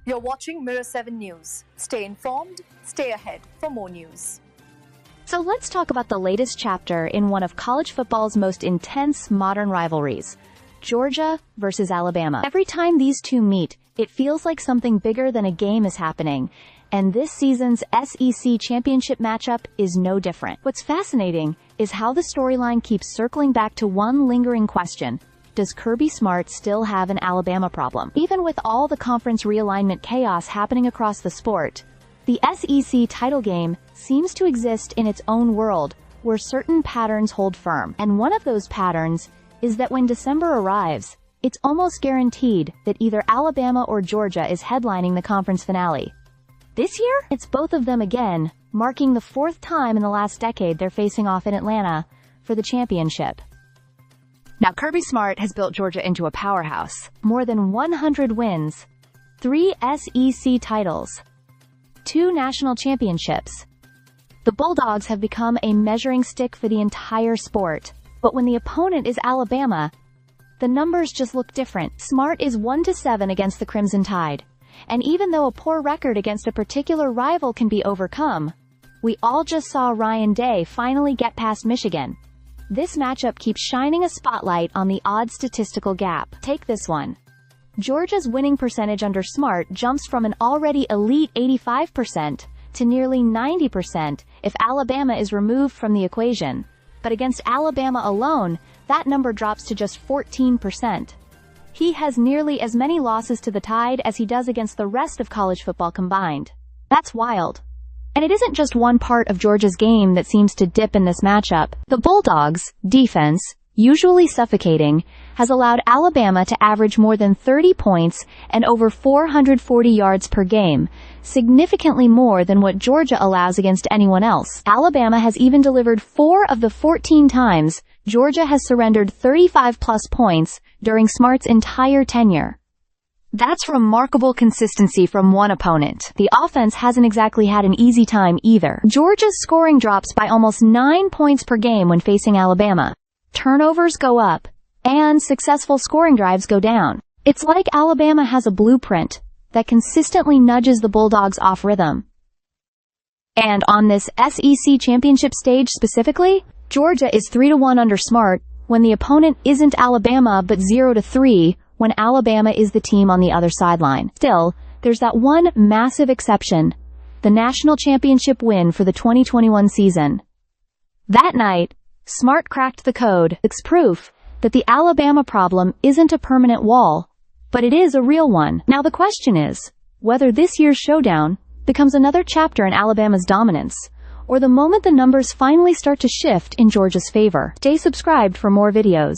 You're watching Mirror 7 News. Stay informed, stay ahead for more news. So let's talk about the latest chapter in one of college football's most intense modern rivalries, Georgia versus Alabama. Every time these two meet, it feels like something bigger than a game is happening, and this season's SEC championship matchup is no different. What's fascinating is how the storyline keeps circling back to one lingering question. Does Kirby Smart still have an Alabama problem? Even with all the conference realignment chaos happening across the sport, the SEC title game seems to exist in its own world, where certain patterns hold firm. And one of those patterns is that when December arrives, it's almost guaranteed that either Alabama or Georgia is headlining the conference finale. This year, it's both of them again, marking the fourth time in the last decade they're facing off in Atlanta for the championship. Now, Kirby Smart has built Georgia into a powerhouse. More than 100 wins, 3 SEC titles, 2 national championships. The Bulldogs have become a measuring stick for the entire sport. But when the opponent is Alabama, the numbers just look different. Smart is 1-7 against the Crimson Tide. And even though a poor record against a particular rival can be overcome, we all just saw Ryan Day finally get past Michigan. This matchup keeps shining a spotlight on the odd statistical gap. Take this one. Georgia's winning percentage under Smart jumps from an already elite 85% to nearly 90% if Alabama is removed from the equation. But against Alabama alone, that number drops to just 14%. He has nearly as many losses to the Tide as he does against the rest of college football combined. That's wild. And it isn't just one part of Georgia's game that seems to dip in this matchup. The Bulldogs' defense, usually suffocating, has allowed Alabama to average more than 30 points and over 440 yards per game, significantly more than what Georgia allows against anyone else. Alabama has even delivered 4 of the 14 times Georgia has surrendered 35-plus points during Smart's entire tenure. That's remarkable consistency from one opponent. The offense hasn't exactly had an easy time either. Georgia's scoring drops by almost 9 points per game when facing Alabama. Turnovers go up, and successful scoring drives go down. It's like Alabama has a blueprint that consistently nudges the Bulldogs off rhythm. And on this SEC championship stage specifically, Georgia is 3-1 under Smart when the opponent isn't Alabama but 0-3 when Alabama is the team on the other sideline. Still, there's that one massive exception, the national championship win for the 2021 season. That night, Smart cracked the code. It's proof that the Alabama problem isn't a permanent wall, but it is a real one. Now the question is, whether this year's showdown becomes another chapter in Alabama's dominance, or the moment the numbers finally start to shift in Georgia's favor. Stay subscribed for more videos.